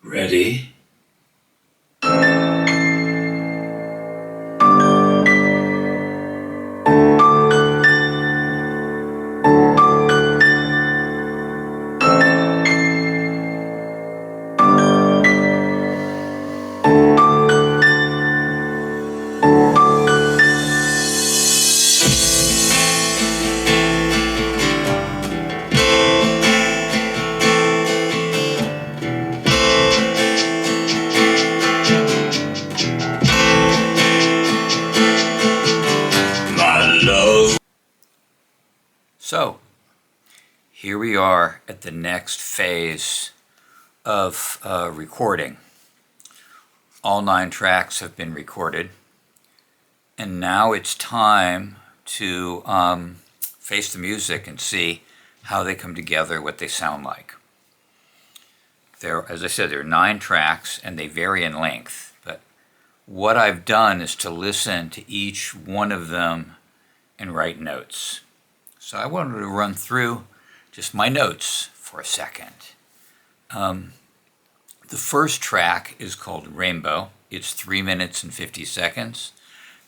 Ready? My love. So, here we are at the next phase of recording. All 9 tracks have been recorded, and now it's time to face the music and see how they come together, what they sound like. As I said, there are 9 tracks, and they vary in length, but what I've done is to listen to each one of them and write notes. So I wanted to run through just my notes for a second. The first track is called Rainbow. It's 3 minutes and 50 seconds.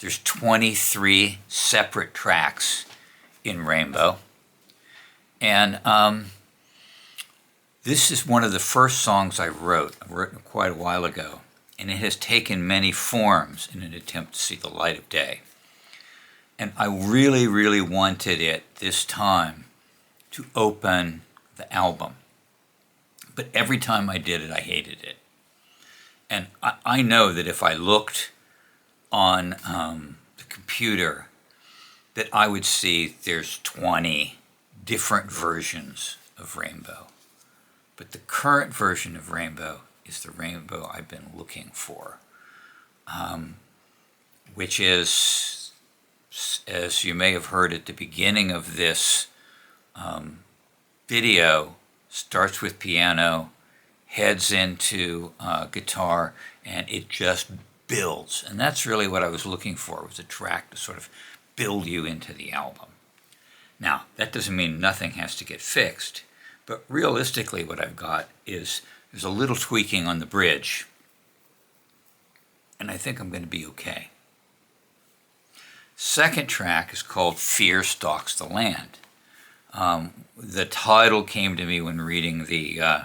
There's 23 separate tracks in Rainbow. And this is one of the first songs I wrote. I wrote it quite a while ago. And it has taken many forms in an attempt to see the light of day. And I really, really wanted it this time to open the album. But every time I did it, I hated it. And I know that if I looked on the computer, that I would see there's 20 different versions of Rainbow. But the current version of Rainbow is the Rainbow I've been looking for, which is, as you may have heard at the beginning of this video, starts with piano, heads into guitar, and it just builds. And that's really what I was looking for, was a track to sort of build you into the album. Now, that doesn't mean nothing has to get fixed, but realistically what I've got is there's a little tweaking on the bridge, and I think I'm going to be okay. Second track is called Fear Stalks the Land. The title came to me when reading the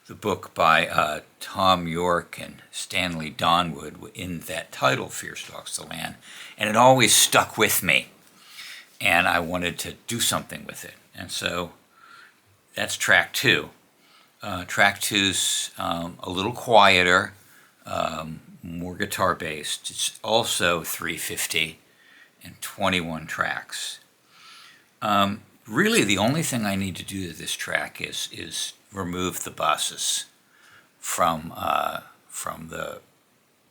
book by Tom York and Stanley Donwood. In that title, Fear Stalks the Land, and it always stuck with me, and I wanted to do something with it. And so that's track 2. Track 2's a little quieter, more guitar based. It's also 350 and 21 tracks. Really, the only thing I need to do to this track is remove the buses from the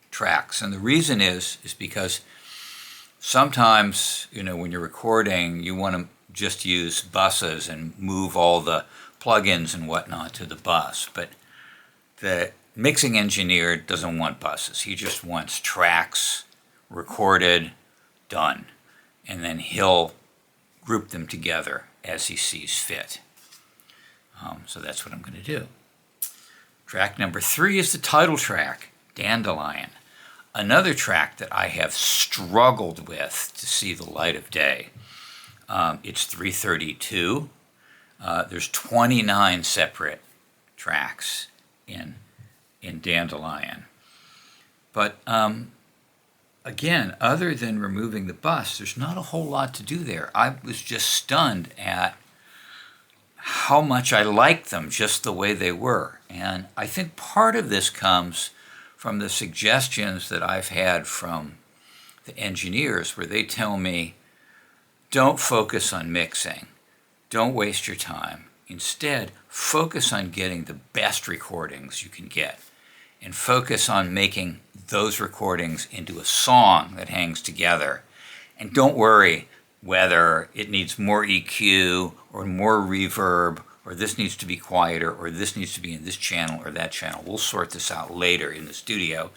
tracks. And the reason is because sometimes, when you're recording, you want to just use buses and move all the plugins and whatnot to the bus. But the mixing engineer doesn't want buses. He just wants tracks recorded, done. And then he'll group them together as he sees fit. So that's what I'm going to do. Track number 3 is the title track, Dandelion. Another track that I have struggled with to see the light of day. It's 332. There's 29 separate tracks in Dandelion. But again, other than removing the bus, there's not a whole lot to do there. I was just stunned at how much I liked them just the way they were. And I think part of this comes from the suggestions that I've had from the engineers, where they tell me, don't focus on mixing. Don't waste your time. Instead, focus on getting the best recordings you can get, and focus on making those recordings into a song that hangs together. And don't worry whether it needs more EQ or more reverb, or this needs to be quieter, or this needs to be in this channel or that channel. We'll sort this out later in the studio.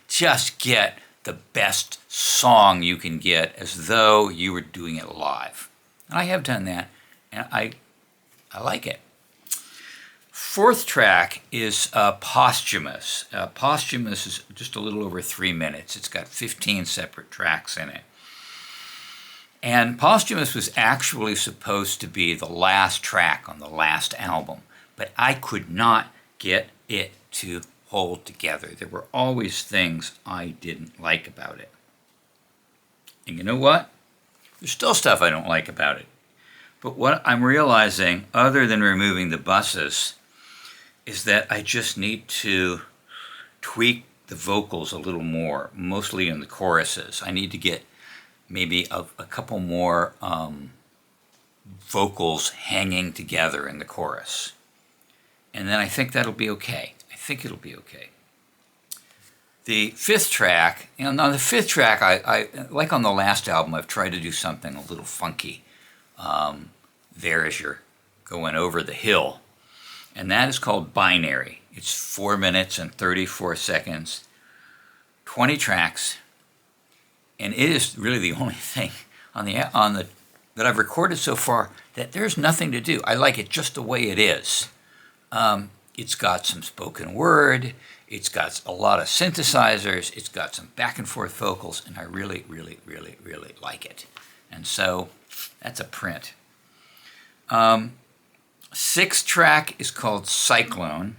Just get the best song you can get, as though you were doing it live. And I have done that, and I like it. fourth track is Posthumous. Posthumous is just a little over 3 minutes. It's got 15 separate tracks in it. And Posthumous was actually supposed to be the last track on the last album, but I could not get it to hold together. There were always things I didn't like about it. And you know what? There's still stuff I don't like about it. But what I'm realizing, other than removing the buses, is that I just need to tweak the vocals a little more, mostly in the choruses. I need to get maybe a couple more vocals hanging together in the chorus. And then I think that'll be okay. I think it'll be okay. The fifth track, on the fifth track, I like on the last album, I've tried to do something a little funky there as you're going over the hill. And that is called Binary. It's 4 minutes and 34 seconds, 20 tracks, and it is really the only thing on the that I've recorded so far that there's nothing to do. I like it just the way it is. It's got some spoken word, it's got a lot of synthesizers, it's got some back and forth vocals, and I really, really, really, really like it. And so that's a print. Sixth track is called Cyclone.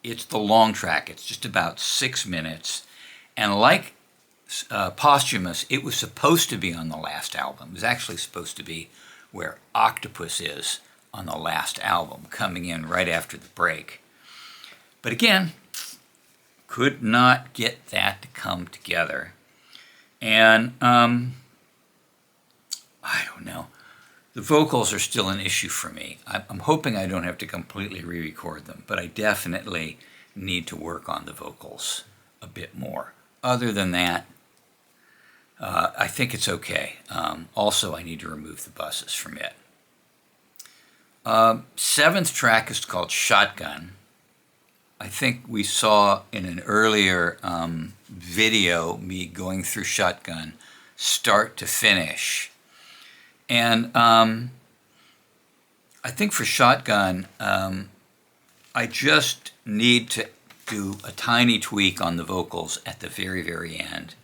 It's the long track. It's just about 6 minutes. And like Posthumous, it was supposed to be on the last album. It was actually supposed to be where Octopus is on the last album, coming in right after the break. But again, could not get that to come together. And I don't know. The vocals are still an issue for me. I'm hoping I don't have to completely re-record them, but I definitely need to work on the vocals a bit more. Other than that, I think it's okay. Also, I need to remove the buses from it. Seventh track is called Shotgun. I think we saw in an earlier video me going through Shotgun start to finish. And I think for Shotgun, I just need to do a tiny tweak on the vocals at the very, very end,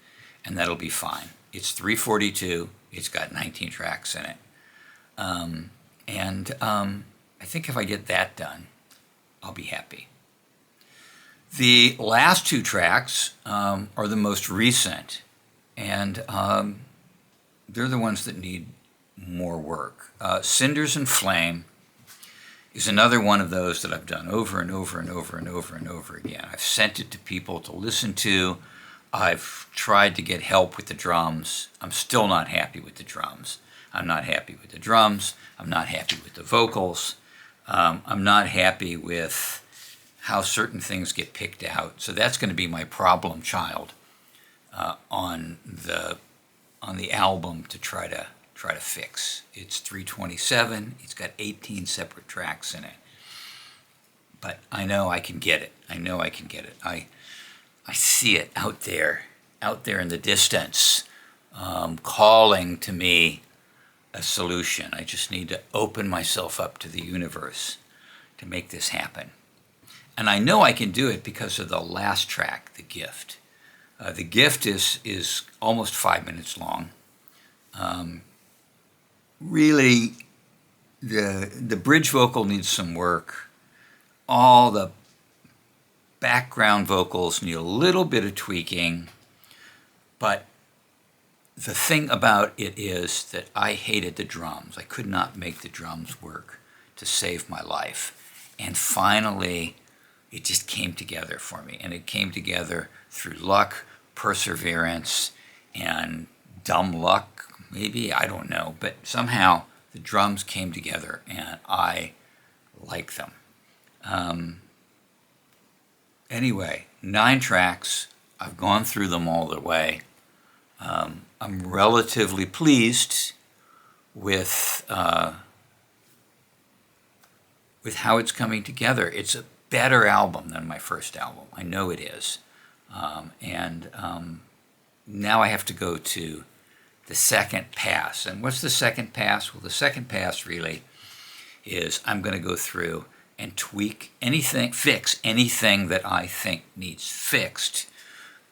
and that'll be fine. It's 3:42. It's got 19 tracks in it. I think if I get that done, I'll be happy. The last two tracks are the most recent, and they're the ones that need more work. Cinders and Flame is another one of those that I've done over and over and over and over and over again. I've sent it to people to listen to. I've tried to get help with the drums. I'm still not happy with the drums. I'm not happy with the drums. I'm not happy with the vocals. I'm not happy with how certain things get picked out. So that's going to be my problem child on the album to try to fix. It's 3:27. It's got 18 separate tracks in it. But I know I can get it. I know I can get it. I see it out there in the distance, calling to me a solution. I just need to open myself up to the universe to make this happen. And I know I can do it because of the last track, The Gift. The Gift is almost 5 minutes long. Really, the bridge vocal needs some work. All the background vocals need a little bit of tweaking. But the thing about it is that I hated the drums. I could not make the drums work to save my life. And finally, it just came together for me. And it came together through luck, perseverance, and dumb luck, maybe, I don't know. But somehow the drums came together and I like them. Anyway, 9 tracks. I've gone through them all the way. I'm relatively pleased with how it's coming together. It's a better album than my first album. I know it is. Now I have to go to the second pass. And what's the second pass? Well, the second pass really is I'm going to go through and tweak anything, fix anything that I think needs fixed,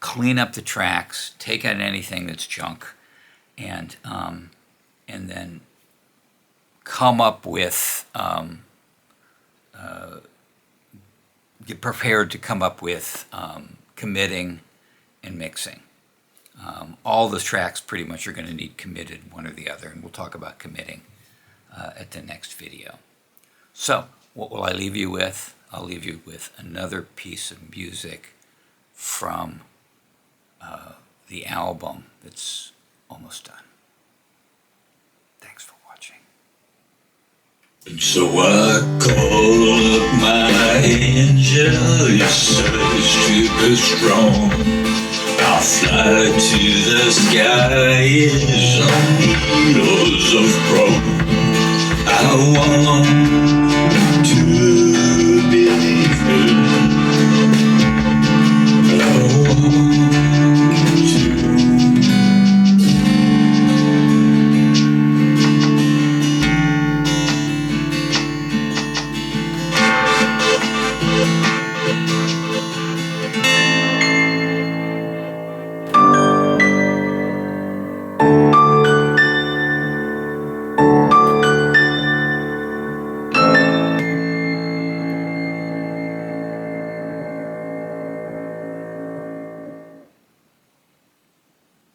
clean up the tracks, take out anything that's junk, and then come up with, get prepared to come up with committing and mixing. All the tracks pretty much are going to need committed, one or the other, and we'll talk about committing at the next video. So, what will I leave you with? I'll leave you with another piece of music from the album that's almost done. Thanks for watching. So I call up my angel, he says to be strong. I'll fly to the skies on wheels of chrome. I want